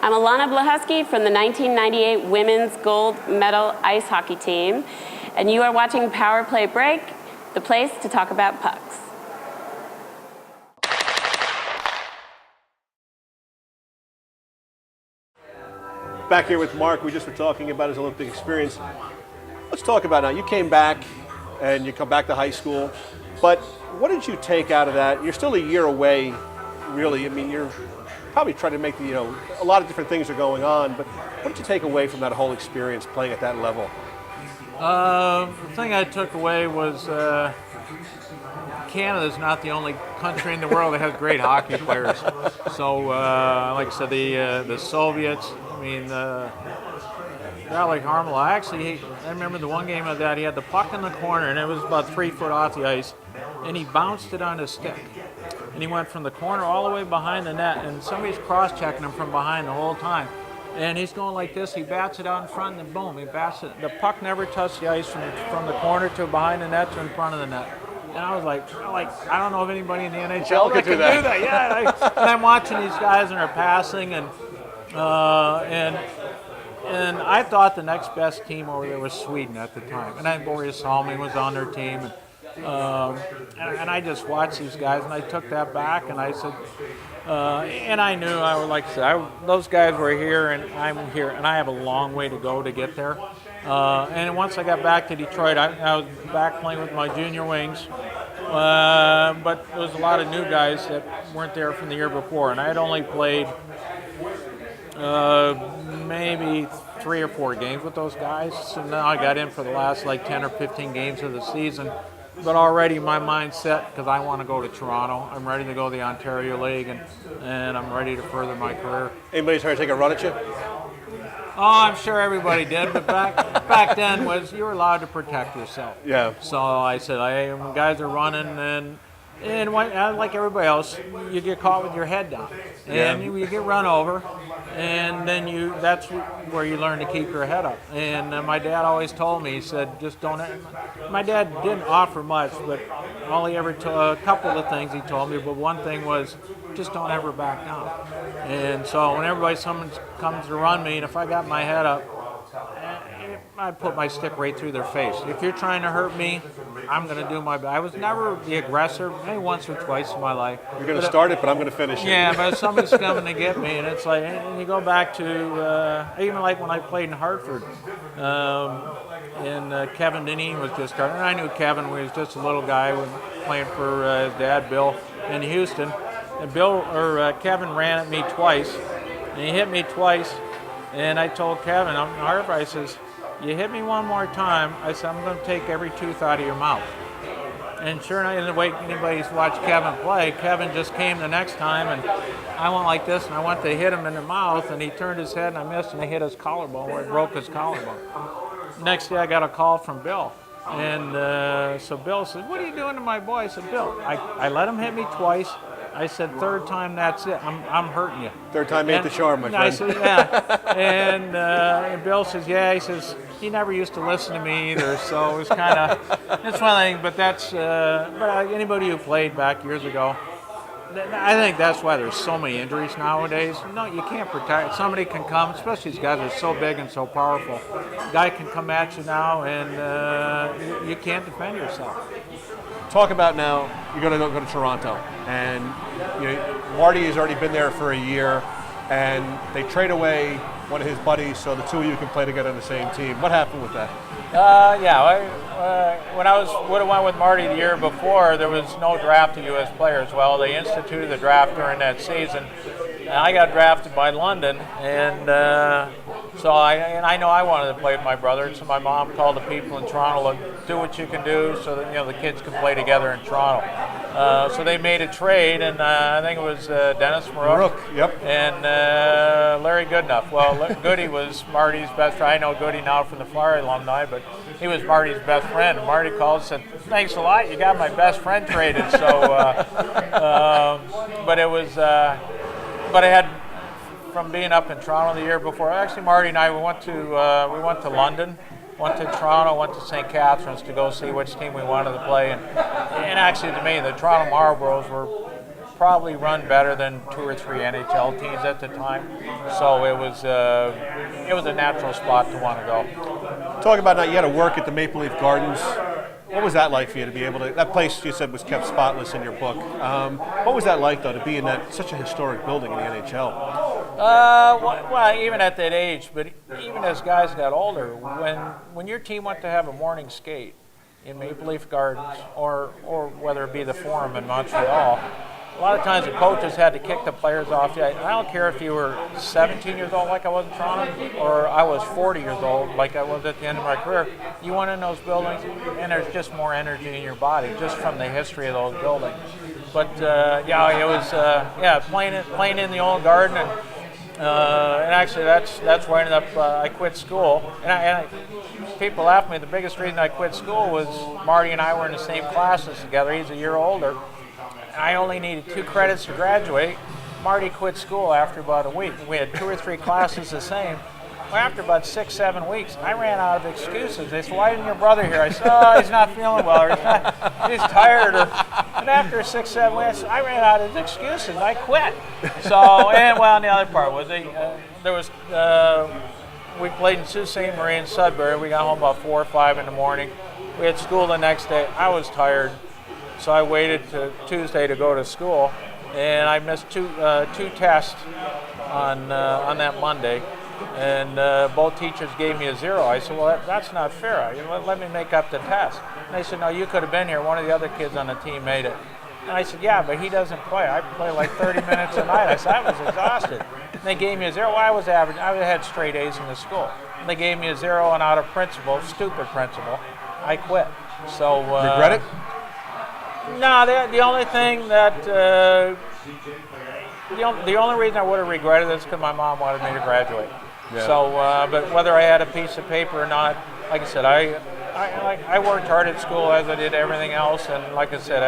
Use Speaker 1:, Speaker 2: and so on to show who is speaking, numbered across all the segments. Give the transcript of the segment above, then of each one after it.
Speaker 1: I'm Alana Blahusky from the 1998 Women's Gold Medal Ice Hockey Team, and you are watching Power Play Break, the place to talk about pucks.
Speaker 2: Back here with Mark, we just were talking about his Olympic experience. Let's talk about now. You came back and you come back to high school, but what did you take out of that? You're still a year away, really. I mean, you're probably trying to make a lot of different things are going on, but what did you take away from that whole experience playing at that level?
Speaker 3: The thing I took away was Canada's not the only country in the world that has great hockey players. So, like I said, the Soviets, I mean, Valley Harmala, actually, I remember the one game of that, he had the puck in the corner, and it was about 3 foot off the ice, and he bounced it on his stick. And he went from the corner all the way behind the net, and somebody's cross-checking him from behind the whole time. And he's going like this, he bats it out in front, and boom, he bats it. The puck never touched the ice from the corner to behind the net to in front of the net. And I was like, I don't know if anybody in the NHL could do that. Yeah, and I'm watching these guys, and they're passing, and I thought the next best team over there was Sweden at the time. And then Boris Salmi was on their team. And I just watched these guys, and I took that back, and I said, and I knew, like I said, those guys were here, and I'm here, and I have a long way to go to get there. And once I got back to Detroit, I was back playing with my junior wings, but there was a lot of new guys that weren't there from the year before, and I had only played maybe 3 or 4 games with those guys. So now I got in for the last 10 or 15 games of the season. But already my mind's set because I want to go to Toronto. I'm ready to go to the Ontario League, and I'm ready to further my career.
Speaker 2: Anybody's trying to take a run at you?
Speaker 3: Oh, I'm sure everybody did, but back then you were allowed to protect yourself.
Speaker 2: Yeah.
Speaker 3: So I said, when guys are running, and like everybody else, you get caught with your head down, and you get run over, and then that's where you learn to keep your head up. And my dad always told me, he said, just don't. My dad didn't offer much, but a couple of things he told me, but one thing was, just don't ever back down. And so whenever someone comes to run me, and if I got my head up, I put my stick right through their face. If you're trying to hurt me, I'm going to do my best. I was never the aggressor, maybe once or twice in my life.
Speaker 2: You're going to start it, but I'm going to finish it.
Speaker 3: Yeah, but somebody's coming to get me, and it's like, and you go back to, even like when I played in Hartford, and Kevin Deneen was just starting, and I knew Kevin was just a little guy playing for his dad, Bill, in Houston. And Kevin ran at me twice, and he hit me twice, and I told Kevin, I'm in Hartford, I says, you hit me one more time, I said, I'm going to take every tooth out of your mouth. And sure enough, in the way anybody's watched Kevin play, Kevin just came the next time, and I went like this, and I went to hit him in the mouth, and he turned his head, and I missed, and I hit his collarbone, where it broke his collarbone. Next day, I got a call from Bill. And so Bill said, what are you doing to my boy? I said, Bill, I let him hit me twice. I said, third time, that's it. I'm hurting you.
Speaker 2: Third time ain't the charm, my friend.
Speaker 3: I said, yeah. And Bill says, yeah. He says, he never used to listen to me either. So it was kind of, that's one thing. But that's, anybody who played back years ago, I think that's why there's so many injuries nowadays. No, you can't protect. Somebody can come, especially these guys are so big and so powerful. A guy can come at you now, and you can't defend yourself.
Speaker 2: Talk about now, you're going to go to Toronto, and Marty has already been there for a year, and they trade away one of his buddies so the two of you can play together on the same team. What happened with that?
Speaker 3: When I would have went with Marty the year before, there was no draft of U.S. players. Well, they instituted the draft during that season, and I got drafted by London, and so I know I wanted to play with my brother, so my mom called the people in Toronto, do what you can do so that the kids can play together in Toronto. So they made a trade, and I think it was Dennis Marook,
Speaker 2: yep,
Speaker 3: and Larry Goodenough. Well, Goody was Marty's best friend. I know Goody now from the Flyer alumni, but he was Marty's best friend. And Marty called and said, thanks a lot, you got my best friend traded. So, but it was, but I had, from being up in Toronto the year before, actually Marty and I, we went to London, went to Toronto, went to St. Catharines to go see which team we wanted to play. And actually, to me, the Toronto Marlboros were probably run better than 2 or 3 NHL teams at the time. So it was a natural spot to want to go.
Speaker 2: Talk about now, you had to work at the Maple Leaf Gardens. What was that like for you to be able to, that place you said was kept spotless in your book. What was that like though, to be in that such a historic building in the NHL?
Speaker 3: Well, even at that age, but even as guys got older, when your team went to have a morning skate in Maple Leaf Gardens, or whether it be the Forum in Montreal, a lot of times the coaches had to kick the players off. I don't care if you were 17 years old like I was in Toronto, or I was 40 years old like I was at the end of my career. You went in those buildings, and there's just more energy in your body just from the history of those buildings. But yeah, it was playing in the old garden, and actually that's where I ended up. I quit school, and people laugh at me. The biggest reason I quit school was Marty and I were in the same classes together. He's a year older. I only needed 2 credits to graduate. Marty quit school after about a week. We had 2 or 3 classes the same. Well, after about 6, 7 weeks, I ran out of excuses. They said, "Why isn't your brother here?" I said, "Oh, he's not feeling well, or he's tired." And after 6, 7 weeks, I ran out of excuses. I quit. So, and the other part was we played in Sault Ste. Marie and Sudbury. We got home about 4 or 5 in the morning. We had school the next day. I was tired. So I waited to Tuesday to go to school, and I missed two tests on that Monday, and both teachers gave me a 0. I said, "Well, that's not fair. Let me make up the test." And they said, "No, you could have been here. One of the other kids on the team made it." And I said, "Yeah, but he doesn't play. I play like 30 minutes a night." I said, "I was exhausted." And they gave me a 0. Well, I was average. I had straight A's in the school. And they gave me a 0, and out of principle, stupid principle, I quit. So
Speaker 2: regret it?
Speaker 3: No, the only thing that the only reason I would have regretted this is because my mom wanted me to graduate. Yeah. So, but whether I had a piece of paper or not, like I said, I worked hard at school as I did everything else, and like I said,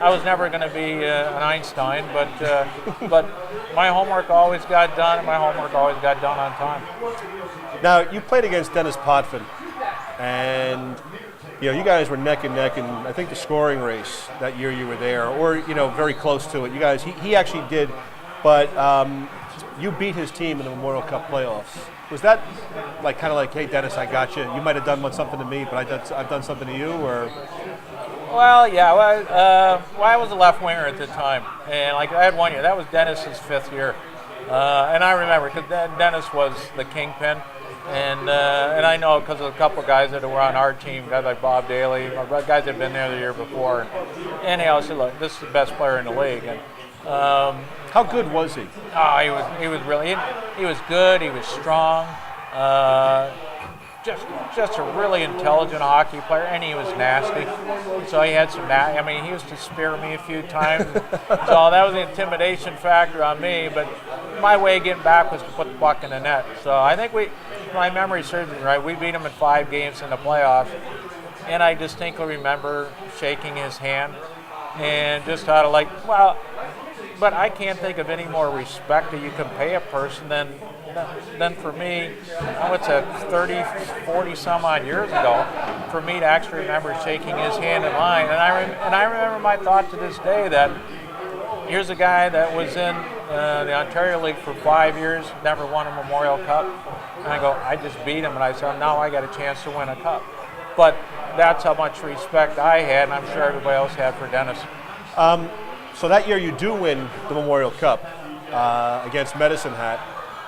Speaker 3: I was never going to be an Einstein, but my homework always got done, and my homework always got done on time.
Speaker 2: Now, you played against Dennis Potvin, and you guys were neck and neck in, I think, the scoring race that year you were there, or very close to it. You guys, he actually did, but you beat his team in the Memorial Cup playoffs. Was that kind of like, "Hey, Dennis, I got you. You might have done something to me, but I've done something to you," or?
Speaker 3: Well, yeah. I was a left winger at the time, and I had 1 year. That was Dennis's 5th year, and I remember because Dennis was the kingpin. And I know because of a couple of guys that were on our team, guys like Bob Daly, guys that had been there the year before. And I said, "Look, this is the best player in the league." And
Speaker 2: how good was he?
Speaker 3: Oh, he was really. He was good. He was strong. Just a really intelligent hockey player, and he was nasty. So he had some. He used to spear me a few times. So that was the intimidation factor on me. But my way of getting back was to put the puck in the net. So I think my memory serves me right. We beat him in 5 games in the playoffs, and I distinctly remember shaking his hand and just thought of but I can't think of any more respect that you can pay a person than for me, what's that, 30, 40 some odd years ago, for me to actually remember shaking his hand in line. And I remember my thought to this day that here's a guy that was in the Ontario League for 5 years, never won a Memorial Cup. And I go, I just beat him, and I said, now I got a chance to win a cup. But that's how much respect I had, and I'm sure everybody else had for Dennis.
Speaker 2: So that year you do win the Memorial Cup against Medicine Hat.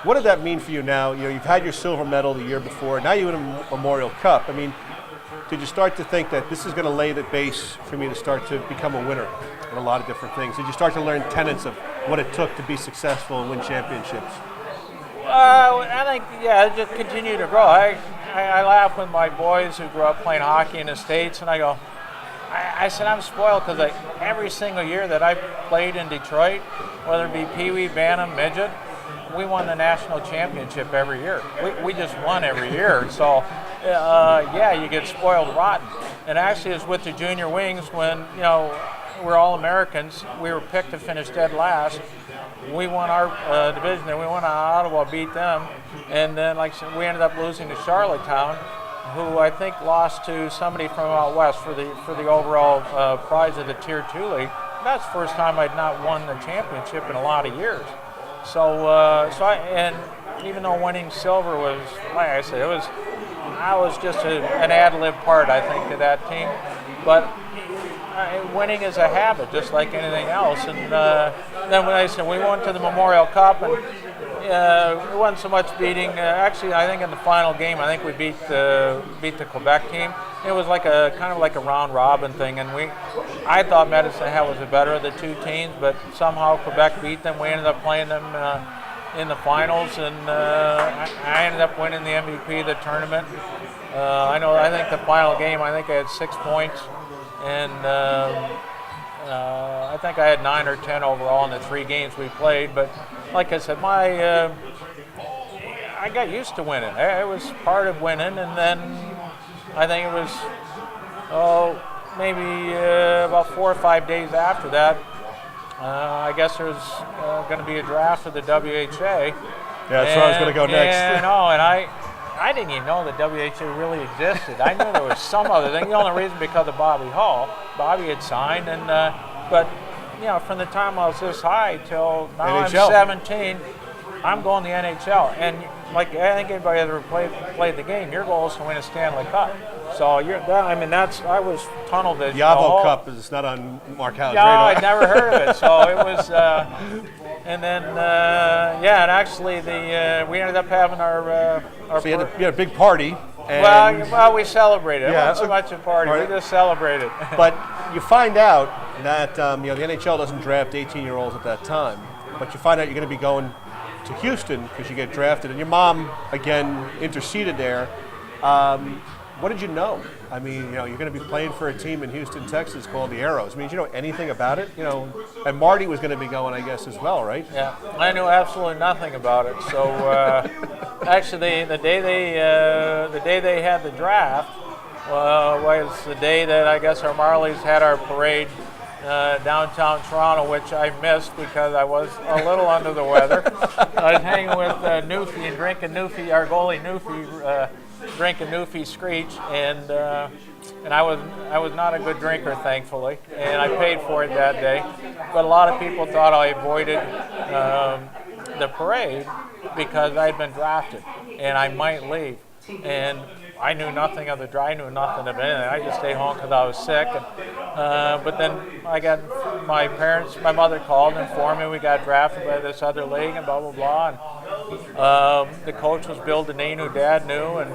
Speaker 2: What did that mean for you now? You've had your silver medal the year before. Now you win a Memorial Cup. Did you start to think that this is going to lay the base for me to start to become a winner in a lot of different things? Did you start to learn tenets of what it took to be successful and win championships?
Speaker 3: I think, it just continued to grow. I laugh with my boys who grew up playing hockey in the States, and I go, I said, I'm spoiled because every single year that I played in Detroit, whether it be Pee Wee, Bantam, Midget, we won the national championship every year. We just won every year. So, you get spoiled rotten. And actually, it's with the junior wings when, we're all Americans. We were picked to finish dead last. We won our division, and we went on Ottawa, beat them. And then, we ended up losing to Charlottetown, who I think lost to somebody from out west for the overall prize of the Tier 2 league. that's the first time I'd not won the championship in a lot of years. And even though winning silver was, like I said, I was just an ad-lib part, I think, to that team. But winning is a habit, just like anything else. And then when I said we went to the Memorial Cup, and it wasn't so much beating. Actually, I think in the final game, I think we beat the Quebec team. It was like kind of like a round robin thing, and I thought Medicine Hat was the better of the two teams, but somehow Quebec beat them. We ended up playing them in the finals, and I ended up winning the MVP of the tournament. I think the final game, I think I had 6 points, and I think I had 9 or 10 overall in the 3 games we played. But like I said, I got used to winning. It was part of winning, and then I think it was maybe about 4 or 5 days after that. I guess there was going to be a draft for the WHA.
Speaker 2: Yeah, that's where I was going to go next.
Speaker 3: And I didn't even know that WHA really existed. I knew there was some other thing. The only reason because of Bobby Hall. Bobby had signed, and but from the time I was this high till now
Speaker 2: NHL.
Speaker 3: I'm 17, I'm going to the NHL. And like I think anybody that ever played the game, your goal is to win a Stanley Cup. So I was tunnel vision.
Speaker 2: The Yavo Cup is not on Mark Howe's
Speaker 3: no,
Speaker 2: radar.
Speaker 3: I'd never heard of it. So it was, and then and actually we ended up having our.
Speaker 2: So you had a big party. And
Speaker 3: well, we celebrated. It
Speaker 2: Yeah,
Speaker 3: wasn't so much a party.
Speaker 2: right.
Speaker 3: We just celebrated.
Speaker 2: But you find out that the NHL doesn't draft 18-year-olds at that time. But you find out you're going to be going to Houston because you get drafted, and your mom again interceded there. What did you know? I mean, you're going to be playing for a team in Houston, Texas called the Aeros. I mean, did you know anything about it? And Marty was going to be going, I guess, as well, right?
Speaker 3: Yeah, I knew absolutely nothing about it. So actually, the day they had the draft was the day that I guess our Marlies had our parade downtown Toronto, which I missed because I was a little under the weather. I was hanging with Newfie and drinking Newfie, our goalie Newfie. Drinking Newfie Screech, and I was not a good drinker, thankfully, and I paid for it that day. But a lot of people thought I avoided the parade because I'd been drafted and I might leave, and I knew nothing of the draft. I knew nothing of anything. I just stayed home because I was sick. But then I got my mother called and informed me we got drafted by this other league and blah, blah, blah. And the coach was Bill Deneen, who Dad knew. And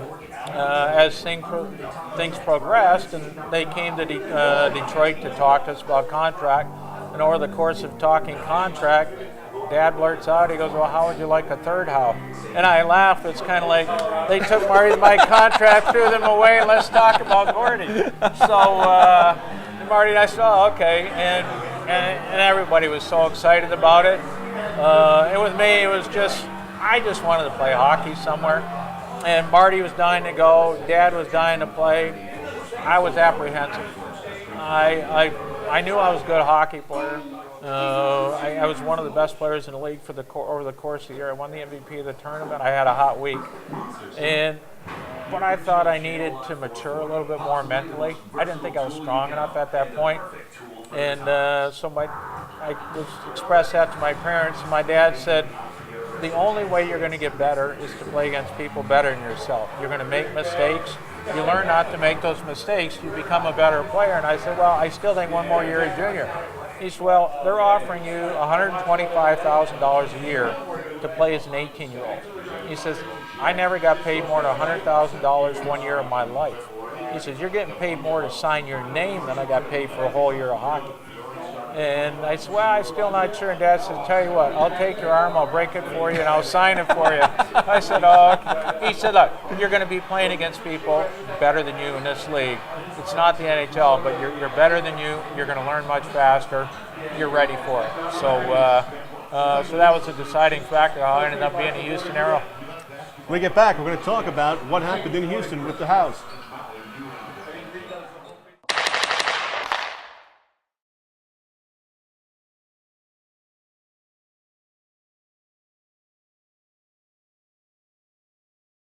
Speaker 3: as things progressed, and they came to Detroit to talk to us about contract. And over the course of talking contract, Dad blurts out, he goes, well, how would you like a third Howe? And I laughed. It's kind of like they took my contract, threw them away, and let's talk about Gordie. So Marty and I said, oh, okay. And everybody was so excited about it. And with me, it was I just wanted to play hockey somewhere. And Marty was dying to go. Dad was dying to play. I was apprehensive. I knew I was a good hockey player. I was one of the best players in the league over the course of the year. I won the MVP of the tournament. I had a hot week. But I thought I needed to mature a little bit more mentally. I didn't think I was strong enough at that point. And so I expressed that to my parents. And my dad said, the only way you're going to get better is to play against people better than yourself. You're going to make mistakes. You learn not to make those mistakes. You become a better player. And I said, well, I still think one more year as junior. He said, well, they're offering you $125,000 a year to play as an 18-year-old. He says, I never got paid more than $100,000 1 year of my life. He says, you're getting paid more to sign your name than I got paid for a whole year of hockey. And I said, well, I'm still not sure. And Dad said, tell you what, I'll take your arm, I'll break it for you, and I'll sign it for you. I said, oh, okay. He said, look, you're going to be playing against people better than you in this league. It's not the NHL, but you're better than you. You're going to learn much faster. You're ready for it. So that was a deciding factor how I ended up being a Houston Aero.
Speaker 2: When we get back, we're going to talk about what happened in Houston with the House.